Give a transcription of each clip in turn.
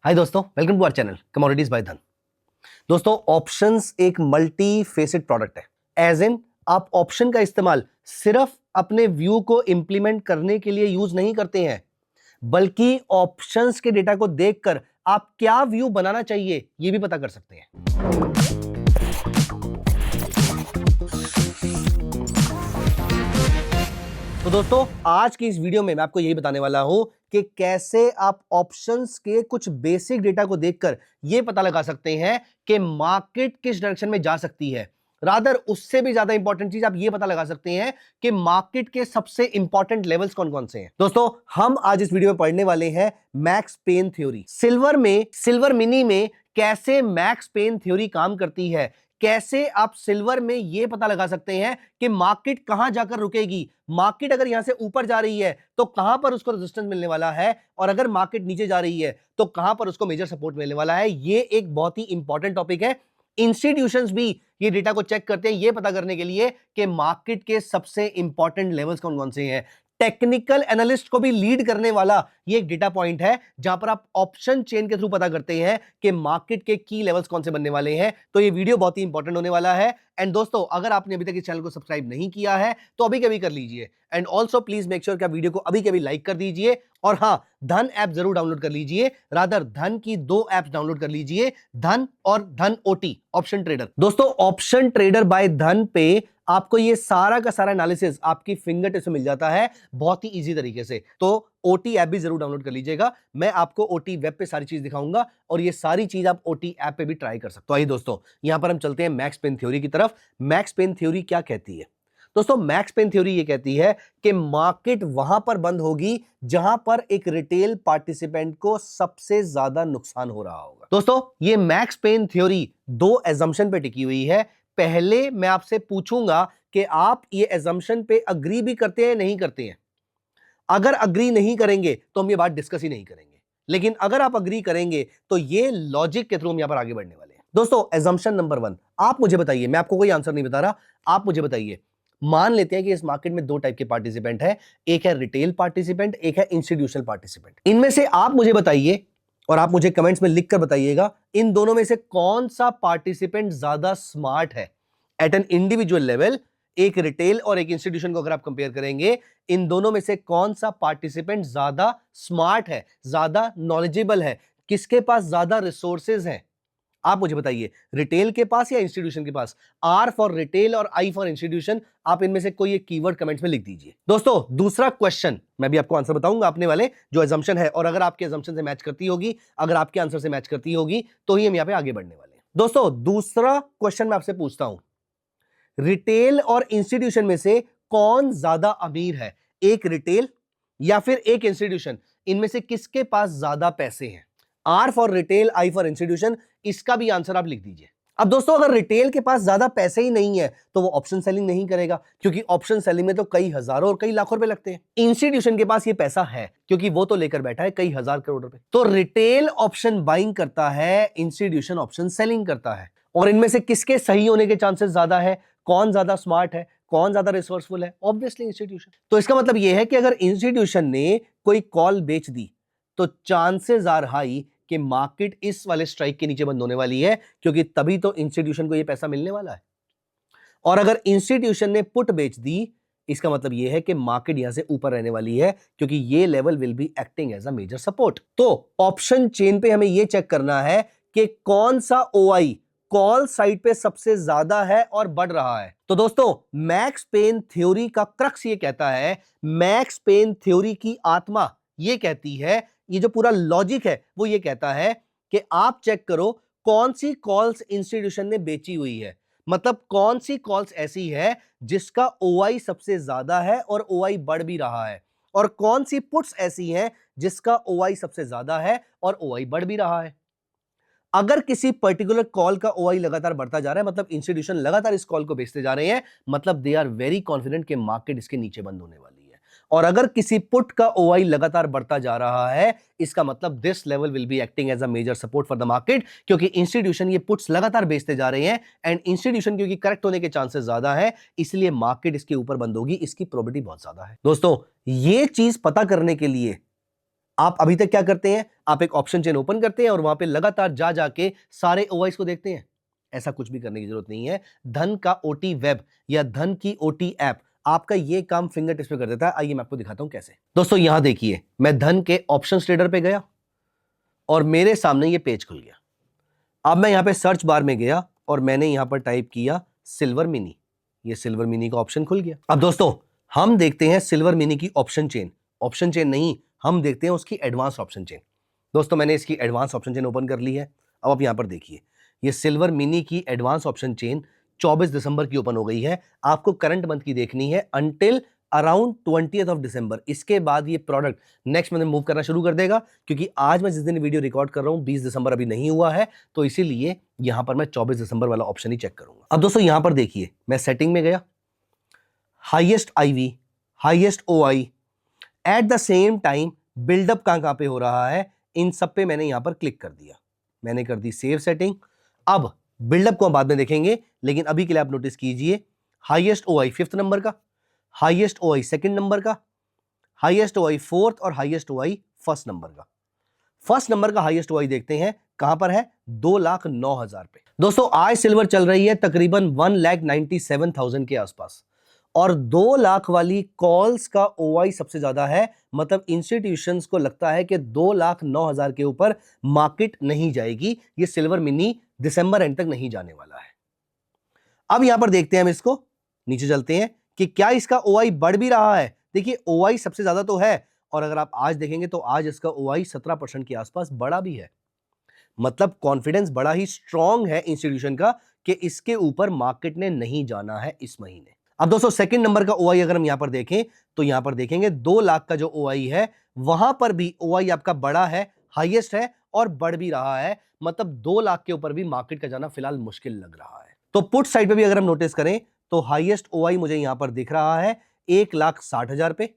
हाय दोस्तों, welcome to our channel commodities by Dhan. दोस्तों, options एक मल्टी फेसेड प्रोडक्ट है। एज इन आप ऑप्शन का इस्तेमाल सिर्फ अपने व्यू को इंप्लीमेंट करने के लिए यूज नहीं करते हैं, बल्कि ऑप्शंस के डेटा को देखकर आप क्या व्यू बनाना चाहिए यह भी पता कर सकते हैं। तो दोस्तों, आज की इस वीडियो में मैं आपको यही बताने वाला हूं कि कैसे आप ऑप्शंस के कुछ बेसिक डेटा को देखकर यह पता लगा सकते हैं कि मार्केट किस डायरेक्शन में जा सकती है। रादर उससे भी ज्यादा इंपॉर्टेंट चीज आप यह पता लगा सकते हैं कि मार्केट के सबसे इंपॉर्टेंट लेवल्स कौन कौन से हैं। दोस्तों, हम आज इस वीडियो में पढ़ने वाले हैं max pain theory. Silver mini में कैसे मैक्स पेन थ्योरी काम करती है, कैसे आप सिल्वर में यह पता लगा सकते हैं कि मार्केट कहां जाकर रुकेगी। मार्केट अगर यहां से ऊपर जा रही है तो कहां पर उसको रेजिस्टेंस मिलने वाला है, और अगर मार्केट नीचे जा रही है तो कहां पर उसको मेजर सपोर्ट मिलने वाला है। यह एक बहुत ही इंपॉर्टेंट टॉपिक है। इंस्टीट्यूशंस भी ये डेटा को चेक करते हैं यह पता करने के लिए कि मार्केट के सबसे इंपॉर्टेंट लेवल्स कौन कौन से हैं। टेक्निकल एनालिस्ट को भी लीड करने वाला ये एक डेटा पॉइंट है जहां पर आप ऑप्शन चेन के थ्रू पता करते हैं कि मार्केट के की लेवल्स कौन से बनने वाले हैं। तो ये वीडियो बहुत ही इंपॉर्टेंट होने वाला है। एंड दोस्तों, अगर आपने अभी तक इस चैनल को सब्सक्राइब नहीं किया है तो अभी कभी कर लीजिए। And also please make sure कि आप वीडियो को अभी कभी लाइक कर दीजिए। और हाँ, धन ऐप जरूर डाउनलोड कर लीजिए। रादर धन की 2 ऐप्स डाउनलोड कर लीजिए, धन और धन ओटी ऑप्शन ट्रेडर। दोस्तों, ऑप्शन ट्रेडर बाय धन पे आपको ये सारा का सारा एनालिसिस आपकी फिंगर टिप्स में मिल जाता है बहुत ही इजी तरीके से। तो ओटी ऐप भी जरूर डाउनलोड कर लीजिएगा। मैं आपको ओटी वेब पे सारी चीज दिखाऊंगा और ये सारी चीज आप ओटी ऐप पे भी ट्राई कर सकते हो। तो आइए दोस्तों, यहां पर हम चलते हैं मैक्स पेन थ्योरी की तरफ। मैक्स पेन थ्योरी क्या कहती है? दोस्तों, मैक्स पेन थ्योरी ये कहती है कि मार्केट वहां पर बंद होगी जहां पर एक रिटेल पार्टिसिपेंट को सबसे ज्यादा नुकसान हो रहा होगा। दोस्तों, ये मैक्स पेन थ्योरी 2 एजम्पशन पे टिकी हुई है। पहले मैं आपसे पूछूंगा कि आप ये एजम्पशन पे अग्री भी करते हैं नहीं करते हैं। अगर अग्री नहीं करेंगे तो हम ये बात डिस्कस ही नहीं करेंगे, लेकिन अगर आप अग्री करेंगे तो ये लॉजिक के थ्रू हम यहां पर आगे बढ़ने वाले हैं। दोस्तों, एजम्पशन नंबर 1, आप मुझे बताइए, मैं आपको कोई आंसर नहीं बता रहा, आप मुझे बताइए। मान लेते हैं कि इस मार्केट में 2 टाइप के पार्टिसिपेंट है, एक है रिटेल पार्टिसिपेंट, एक है इंस्टीट्यूशनल पार्टिसिपेंट। इनमें से आप मुझे बताइए और आप मुझे कमेंट्स में लिखकर बताइएगा, इन दोनों में से कौन सा पार्टिसिपेंट ज्यादा स्मार्ट है एट एन इंडिविजुअल लेवल। एक रिटेल और एक इंस्टीट्यूशन को अगर आप कंपेयर करेंगे, इन दोनों में से कौन सा पार्टिसिपेंट ज्यादा स्मार्ट है, ज्यादा नॉलेजेबल है, किसके पास ज्यादा रिसोर्सेज हैं? आप मुझे बताइए, रिटेल के पास या इंस्टीट्यूशन के पास? आर फॉर रिटेल और आई फॉर इंस्टीट्यूशन। आप इनमें से कोई एक कीवर्ड कमेंट्स में लिख दीजिए। दोस्तों, दूसरा क्वेश्चन मैं भी आपको आंसर बताऊंगा अपने वाले जो एजम्पशन है, और अगर आपके एजम्पशन से मैच करती होगी, अगर आपके आंसर से मैच करती होगी, तो ही हम यहां पे आगे बढ़ने वाले हैं। दोस्तों, दूसरा क्वेश्चन मैं आपसे पूछता हूं, रिटेल और इंस्टीट्यूशन में से कौन ज्यादा अमीर है? एक रिटेल या फिर एक इंस्टीट्यूशन, इनमें से किसके पास ज्यादा पैसे हैं? R for retail, I for institution, इसका भी आंसर आप लिख दीजिए। अब दोस्तों, अगर रिटेल के पास ज्यादा पैसे ही नहीं है तो वो ऑप्शन सेलिंग नहीं करेगा, क्योंकि ऑप्शन सेलिंग में तो कई हजारों और कई लाखों रुपए लगते हैं। इंस्टीट्यूशन के पास ये पैसा है क्योंकि वो तो लेकर बैठा है कई हजार करोड़ रुपए। तो रिटेल ऑप्शन बाइंग करता है, इंस्टीट्यूशन ऑप्शन सेलिंग करता है। और इनमें से किसके सही होने के चांसेस ज्यादा है? कौन ज्यादा स्मार्ट है, कौन ज्यादा रिसोर्सफुल है? Obviously institution. तो इसका मतलब यह है कि अगर इंस्टीट्यूशन ने कोई कॉल बेच दी तो चांसेस आर हाई कि मार्केट इस वाले स्ट्राइक के नीचे बंद होने वाली है, क्योंकि तभी तो इंस्टीट्यूशन को यह पैसा मिलने वाला है। और अगर इंस्टीट्यूशन ने पुट बेच दी, इसका मतलब यह है कि मार्केट यहां से ऊपर रहने वाली है, क्योंकि ये level will be acting as a major support. तो ऑप्शन चेन पे हमें यह चेक करना है कि कौन सा ओआई कॉल साइड पे सबसे ज्यादा है और बढ़ रहा है। तो दोस्तों, मैक्स पेन थ्योरी का क्रक्स ये कहता है, मैक्स पेन थ्योरी की आत्मा ये कहती है, ये जो पूरा लॉजिक है वो ये कहता है कि आप चेक करो कौन सी कॉल्स इंस्टीट्यूशन ने बेची हुई है। मतलब कौन सी कॉल्स ऐसी है जिसका ओआई सबसे ज्यादा है और ओआई बढ़ भी रहा है, और कौन सी पुट्स ऐसी हैं जिसका ओआई सबसे ज्यादा है और ओआई बढ़ भी रहा है। अगर किसी पर्टिकुलर कॉल का ओआई लगातार बढ़ता जा रहा है, मतलब इंस्टीट्यूशन लगातार इस कॉल को बेचते जा रहे हैं, मतलब दे आर वेरी कॉन्फिडेंट कि मार्केट इसके नीचे बंद होने वाली है। और अगर किसी पुट का ओआई लगातार बढ़ता जा रहा है, इसका मतलब this level will be acting as a major support for the market, क्योंकि इंस्टीट्यूशन ये पुट्स लगातार बेचते जा रहे हैं एंड इंस्टीट्यूशन क्योंकि करेक्ट होने के चांसेस ज्यादा है, इसलिए मार्केट इसके ऊपर बंद होगी, इसकी प्रोबेबिलिटी बहुत ज्यादा है। दोस्तों, ये चीज पता करने के लिए आप अभी तक क्या करते हैं? आप एक ऑप्शन चेन ओपन करते हैं और वहां पे लगातार जा जाके सारे ओआईस को देखते हैं। ऐसा कुछ भी करने की जरूरत नहीं है। धन का ओटी वेब या धन की ओटी ऐप आपका ये काम फिंगर टिप्स पे कर देता है। आइए मैं आपको दिखाता हूं कैसे। दोस्तों यहां देखिए, मैं धन के ऑप्शन ट्रेडर पे गया और मेरे सामने ये पेज खुल गया। अब मैं यहां पे सर्च बार में गया और मैंने यहां पर टाइप किया सिल्वर मिनी। ये सिल्वर मिनी का ऑप्शन खुल गया। अब दोस्तों हम देखते हैं सिल्वर मिनी की ऑप्शन चेन। ऑप्शन चेन नहीं, हम देखते हैं उसकी एडवांस ऑप्शन चेन। दोस्तों मैंने इसकी एडवांस ऑप्शन चेन ओपन कर ली है। अब आप यहां पर देखिए, ये सिल्वर मिनी की एडवांस ऑप्शन चेन 24 दिसंबर की ओपन हो गई है। आपको करंट मंथ की देखनी है until around 20th of December. इसके बाद ये प्रोडक्ट नेक्स्ट मंथ मूव करना शुरू कर देगा, क्योंकि आज मैं जिस दिन वीडियो रिकॉर्ड कर रहा हूं 20 दिसंबर अभी नहीं हुआ है, तो इसीलिए यहां पर मैं 24 दिसंबर वाला ऑप्शन ही चेक करूंगा। अब दोस्तों यहां पर देखिए, मैं सेटिंग में गया, highest IV, highest OI, at the same time buildup कहां पे हो रहा है, इन सब पे मैंने यहां पर क्लिक कर दिया। मैंने कर दी सेव सेटिंग। अब बिल्डअप को हम बाद में देखेंगे, लेकिन अभी के लिए आप नोटिस कीजिए, हाईएस्ट ओआई 5th नंबर का, हाईएस्ट ओआई 2nd नंबर का, हाईएस्ट ओआई 4th और हाईएस्ट ओआई 1st नंबर का। 1st नंबर का हाईएस्ट ओआई देखते हैं कहां पर है, 2,09,000 पे। दोस्तों आज सिल्वर चल रही है तकरीबन 1,97,000 के आसपास, और 2 लाख वाली कॉल्स का ओआई सबसे ज्यादा है। मतलब इंस्टीट्यूशंस को लगता है कि 2,09,000 के ऊपर मार्केट नहीं जाएगी। ये सिल्वर मिनी दिसंबर एंड तक नहीं जाने वाला है। अब यहां पर देखते हैं, हम इसको नीचे चलते हैं कि क्या इसका ओआई बढ़ भी रहा है। देखिए ओआई सबसे ज्यादा तो है, और अगर आप आज देखेंगे तो आज इसका ओआई 17% के आसपास बढ़ा भी है। मतलब कॉन्फिडेंस बड़ा ही स्ट्रांग है इंस्टीट्यूशन का कि इसके ऊपर मार्केट ने नहीं जाना है इस महीने। अब दोस्तों 2nd नंबर का ओआई अगर हम यहां पर देखें तो यहां पर देखेंगे 2 लाख का जो ओआई है, वहां पर भी ओआई आपका बड़ा है, हाईएस्ट है और बढ़ भी रहा है। मतलब 2 लाख के ऊपर भी मार्केट का जाना फिलहाल मुश्किल लग रहा है। तो पुट साइड पे भी अगर हम नोटिस करें तो हाईएस्ट ओआई मुझे यहां पर दिख रहा है 1,60,000 पे,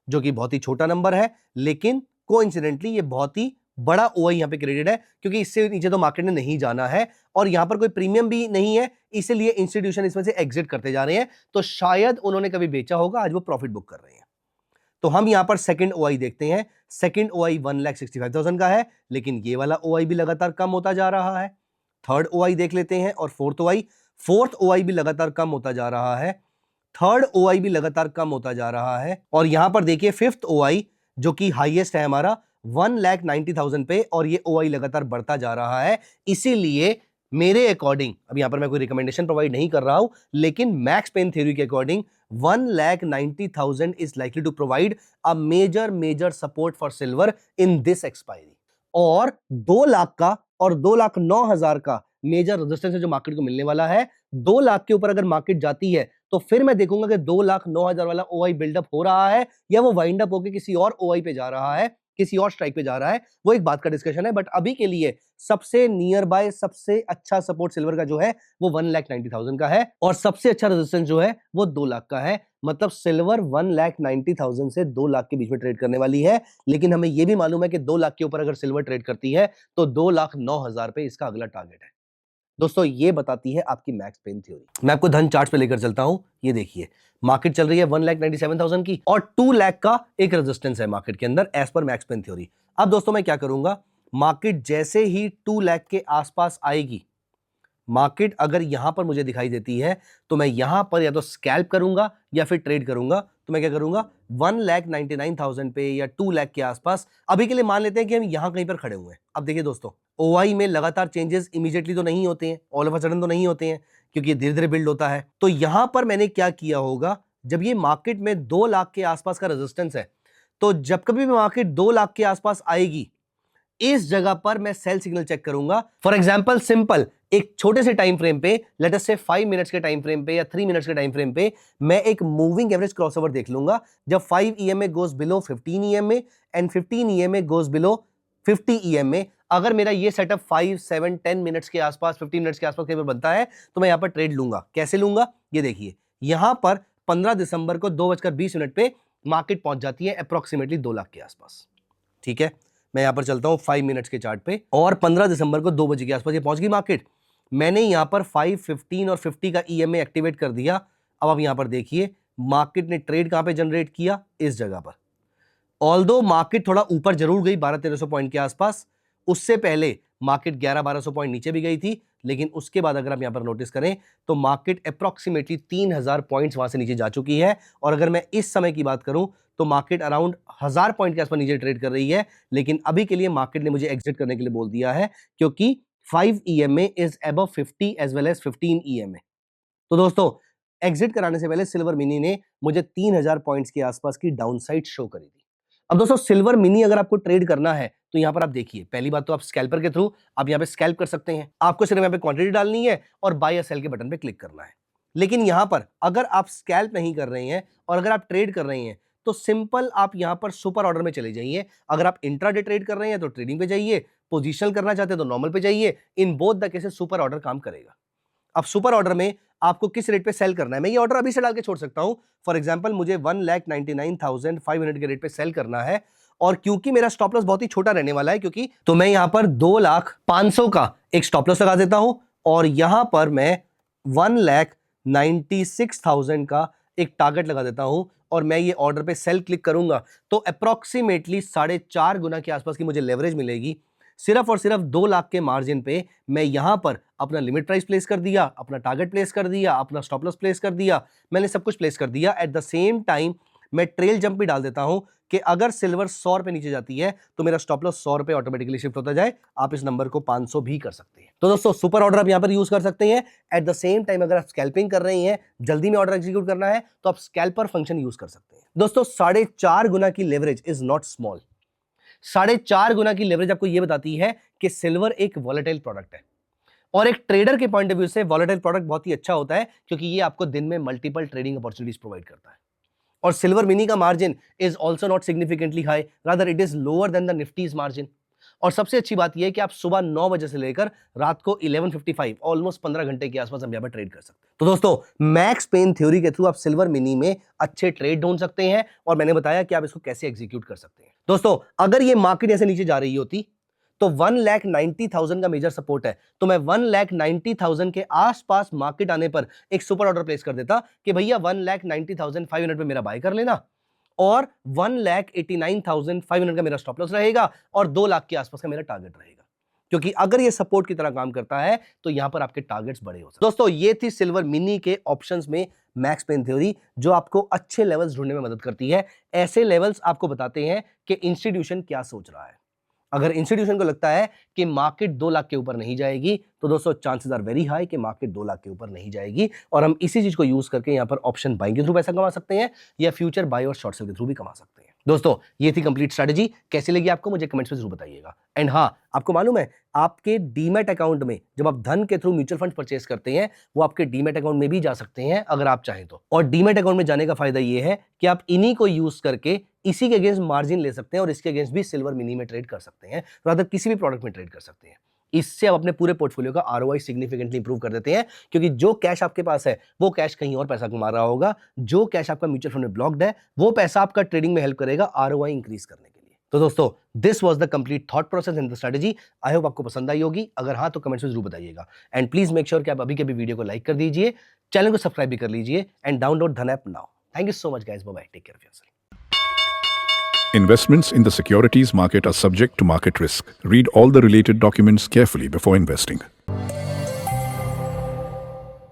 जो कि बहुत ही छोटा नंबर है, लेकिन कोइंसिडेंटली ये बहुत ही बड़ा ओआई यहां पे क्रेडिट है, क्योंकि इससे नीचे तो मार्केट ने नहीं जाना है और यहां पर कोई प्रीमियम भी नहीं है, इसलिए इंस्टीट्यूशन इसमें से एग्जिट करते जा रहे हैं। तो शायद उन्होंने कभी बेचा होगा, आज वो प्रॉफिट बुक कर रहे हैं। तो हम यहां पर सेकंड ओआई देखते हैं। सेकंड ओआई 1,65,000 का है, लेकिन ये वाला ओआई भी लगातार कम होता जा रहा है। थर्ड ओआई देख लेते हैं और फोर्थ ओआई भी लगातार कम होता जा रहा है। थर्ड ओआई भी लगातार कम होता जा रहा है। और यहां पर देखिए 5th ओआई जो कि हाईएस्ट है हमारा 1,90,000 पे, और ये ओआई लगातार बढ़ता जा रहा है। इसीलिए मेरे अकॉर्डिंग, अब यहां पर मैं कोई रिकमेंडेशन प्रोवाइड नहीं कर रहा हूं, लेकिन मैक्स पेन थ्योरी के according 1,90,000 is likely to provide a major support for silver in this expiry. और 2 लाख का और 2,09,000 का मेजर रेजिस्टेंस है जो मार्केट को मिलने वाला है। 2 लाख के ऊपर अगर मार्केट जाती है तो फिर मैं देखूंगा कि 2,09,000 वाला ओआई बिल्डअप हो रहा है या वो वाइंड अप होकर किसी और ओआई पे जा रहा है, किसी और स्ट्राइक पे जा रहा है। वो एक बात का डिस्कशन है, बट अभी के लिए सबसे नियर बाय, सबसे अच्छा सपोर्ट सिल्वर का जो है वो 1,90,000 का है, और सबसे अच्छा रेजिस्टेंस जो है वो 2 लाख का है। मतलब सिल्वर 1,90,000 से 2 लाख के बीच में ट्रेड करने वाली है। लेकिन हमें यह भी मालूम है कि 2 लाख के ऊपर अगर सिल्वर ट्रेड करती है तो 2,09,000 पे इसका अगला टारगेट है। दोस्तों ये बताती है आपकी मैक्स पेन थ्योरी। मैं आपको धन चार्ट पे लेकर चलता हूं। ये देखिए मार्केट चल रही है 1,97,000 की, और 2 लाख का एक रेजिस्टेंस है मार्केट के अंदर as per max pain theory. अब दोस्तों मैं क्या करूंगा, मार्केट जैसे ही 2 लाख के आसपास आएगी, मार्केट अगर यहां पर मुझे दिखाई देती है तो मैं यहां पर या तो स्कैल्प करूंगा या फिर ट्रेड करूंगा। तो मैं क्या करूंगा, 1,99,000 पे या 2 लाख के आसपास अभी के लिए मान लेते हैं कि हम यहां कहीं पर खड़े हुए हैं। अब देखिए दोस्तों, ओआई में लगातार चेंजेस इमीडिएटली तो नहीं होते हैं, ऑल ऑफ अ सडन तो नहीं होते हैं, क्योंकि धीरे धीरे बिल्ड होता है। तो यहां पर मैंने क्या किया होगा, जब ये मार्केट में 2 लाख के आसपास का रेजिस्टेंस है, तो जब कभी भी मार्केट 2 लाख के आसपास आएगी, इस जगह पर मैं सेल सिग्नल चेक करूंगा। फॉर एग्जांपल सिंपल एक छोटे से टाइम फ्रेम पे, लेट अस से 5 मिनट्स के टाइम फ्रेम पे या 3 मिनट्स के टाइम फ्रेम पे, मैं एक मूविंग एवरेज क्रॉसओवर देख लूंगा। जब 5 EMA goes below 15 EMA and 15 EMA goes below 50 EMA, अगर मेरा ये सेटअप 5, 7, 10 मिनट्स के आसपास, 15 मिनट्स के आसपास कहीं पर बनता है, तो मैं यहां पर ट्रेड लूंगा। कैसे लूंगा, ये देखिए, यहां पर 15 दिसंबर को 2:20 पे मार्केट पहुंच जाती है अप्रोक्सीमेटली 2 लाख के आसपास। ठीक है, मैं यहां पर चलता हूं 5 मिनट्स के चार्ट पे, और 15 दिसंबर को 2 बजे के आसपास ये पहुंच गई मार्केट। मैंने यहां पर 5, 15 और 50 का EMA एक्टिवेट कर दिया। अब आप यहां पर देखिए मार्केट ने ट्रेड कहां पे जनरेट किया, इस जगह पर। ऑल्दो मार्केट थोड़ा ऊपर जरूर गई 1200-1300 पॉइंट के आसपास, उससे पहले मार्केट 1100-1200 पॉइंट नीचे भी गई थी, लेकिन उसके बाद अगर आप यहां पर नोटिस करें तो मार्केट अप्रॉक्सीमेटली 3000 पॉइंट्स वहां से नीचे जा चुकी है। और अगर मैं इस समय की बात करूं तो मार्केट अराउंड 1000 पॉइंट के आसपास नीचे ट्रेड कर रही है, लेकिन अभी के लिए मार्केट ने मुझे एग्जिट करने के लिए बोल दिया है, क्योंकि 5 EMA is above 50 as well as 15 EMA। तो दोस्तों, एग्जिट कराने से पहले सिल्वर मिनी ने मुझे 3000 पॉइंट्स के आसपास की डाउनसाइड शो करी थी। अब दोस्तों, सिल्वर मिनी अगर आपको ट्रेड करना है तो यहां पर आप देखिए, पहली बात तो आप स्कैल्पर के थ्रू आप यहां पे स्कैल्प कर सकते हैं। आपको सिर्फ यहां पे क्वांटिटी डालनी है और बाय या सेल के बटन पे क्लिक करना है। लेकिन यहां पर अगर आप स्कैल्प नहीं कर रहे हैं और अगर आप ट्रेड कर रहे हैं तो सिंपल आप यहां पर सुपर ऑर्डर में चले जाइए। अगर आप इंट्राडे ट्रेड कर रहे हैं तो ट्रेडिंग पे जाइए, पोजीशनल करना चाहते हैं तो नॉर्मल पे जाइए। In both the cases super order काम करेगा। अब सुपर ऑर्डर में आपको किस रेट पे सेल करना है, मैं ये ऑर्डर अभी से डाल के छोड़ सकता हूं। फॉर एग्जांपल, मुझे 1,99,500 के रेट पे सेल करना है, और क्योंकि मेरा स्टॉप लॉस बहुत ही छोटा रहने वाला है, क्योंकि तो मैं यहां पर 2,05,000 का एक स्टॉप लॉस लगा देता हूं और यहां पर मैं 1,96,000 का एक टारगेट लगा देता हूं और मैं ये ऑर्डर पे सेल क्लिक करूंगा तो अप्रॉक्सीमेटली 4.5 गुना के आसपास की मुझे लेवरेज मिलेगी। सिर्फ और सिर्फ 2 लाख के मार्जिन पे मैं यहां पर अपना लिमिट प्राइस प्लेस कर दिया, अपना टारगेट प्लेस कर दिया, अपना स्टॉप लॉस प्लेस कर दिया, मैंने सब कुछ प्लेस कर दिया। एट द सेम टाइम मैं ट्रेल जंप भी डाल देता हूं कि अगर सिल्वर 100 रुपए नीचे जाती है तो मेरा स्टॉप लॉस 100 रुपए ऑटोमेटिकली शिफ्ट होता जाए। आप इस नंबर को 500 भी कर सकते हैं। तो दोस्तों, सुपर ऑर्डर आप यहां पर यूज कर सकते हैं। एट द सेम टाइम अगर आप स्कैल्पिंग कर रहे हैं, जल्दी में ऑर्डर एग्जीक्यूट करना है, तो आप स्कैल्पर फंक्शन यूज कर सकते हैं। दोस्तों, 4.5 गुना की लेवरेज इज नॉट स्मॉल। 4.5 गुना की लेवरेज आपको यह बताती है कि सिल्वर एक वॉलेटाइल प्रोडक्ट है, और एक ट्रेडर के पॉइंट ऑफ व्यू से वॉलेटाइल प्रोडक्ट बहुत ही अच्छा होता है, क्योंकि ये आपको दिन में मल्टीपल ट्रेडिंग अपॉर्चुनिटीज प्रोवाइड करता है। और सिल्वर मिनी का margin is also not significantly high, rather it is lower than the Nifty's margin. और सबसे अच्छी बात यह है कि आप सुबह 9 बजे से लेकर रात को 11:55 ऑलमोस्ट 15 घंटे के आसपास हम यहां पर ट्रेड कर सकते हैं। तो दोस्तों, मैक्स पेन थ्योरी के थ्रू आप सिल्वर मिनी में अच्छे ट्रेड ढूंढ सकते हैं, और मैंने बताया कि आप इसको कैसे एग्जीक्यूट कर सकते हैं। दोस्तों, अगर ये मार्केट ऐसे नीचे जा रही होती तो 1,90,000 का मेजर सपोर्ट है, तो मैं 1,90,000 के आसपास मार्केट आने पर एक सुपर ऑर्डर प्लेस कर देता कि भैया 1,90,500 पे मेरा बाय कर लेना, और 1,89,500 का मेरा स्टॉप लॉस रहेगा, और 2 लाख के आसपास का मेरा टारगेट रहेगा। क्योंकि अगर ये सपोर्ट की तरह काम करता है तो यहां पर आपके टारगेट्स बड़े हो सकते हैं। दोस्तों, ये थी सिल्वर मिनी के ऑप्शंस में मैक्स पेन थ्योरी, जो आपको अच्छे लेवल्स ढूंढने में मदद करती है। ऐसे लेवल्स आपको बताते हैं कि इंस्टीट्यूशन क्या सोच रहा है। अगर इंस्टीट्यूशन को लगता है कि मार्केट 2 लाख के ऊपर नहीं जाएगी, तो दोस्तों चांसेस आर वेरी हाई कि मार्केट 2 लाख के ऊपर नहीं जाएगी, और हम इसी चीज को यूज करके यहां पर ऑप्शन बाइंग के थ्रू पैसा कमा सकते हैं, या फ्यूचर बाय और शॉर्ट सेल के थ्रू भी कमा सकते हैं। दोस्तों, ये थी कंप्लीट स्ट्रेटजी। कैसी लगी आपको, मुझे कमेंट्स में जरूर बताइएगा। एंड हाँ, आपको मालूम है, आपके डीमैट अकाउंट में जब आप धन के थ्रू म्यूचुअल फंड परचेस करते हैं, वो आपके डीमैट अकाउंट में भी जा सकते हैं अगर आप चाहें तो। और डीमैट अकाउंट में जाने का फायदा ये है कि आप इन्हीं को यूज करके इसी के अगेंस्ट मार्जिन ले सकते हैं, और इसके अगेंस्ट भी सिल्वर मिनी में ट्रेड कर सकते हैं, रादर किसी भी प्रोडक्ट में ट्रेड कर सकते हैं। इससे आप अपने पूरे पोर्टफोलियो का आरओआई सिग्निफिकेंटली इंप्रूव कर देते हैं, क्योंकि जो कैश आपके पास है वो कैश कहीं और पैसा कमा रहा होगा। जो कैश आपका म्यूचुअल फंड में ब्लॉक्ड है वो पैसा आपका ट्रेडिंग में हेल्प करेगा आरओआई इंक्रीज करने के लिए। तो दोस्तों, this was the complete thought process and the strategy. I hope आपको पसंद आई होगी। अगर हाँ, तो कमेंट्स में जरूर बताइएगा। एंड प्लीज मेक श्योर कि आप अभी के अभी वीडियो को लाइक कर दीजिए, चैनल को सब्सक्राइब भी कर लीजिए, and download Dhan app now. Thank you so much guys, bye bye, take care of yourself. Investments in the securities market are subject to market risk. Read all the related documents carefully before investing.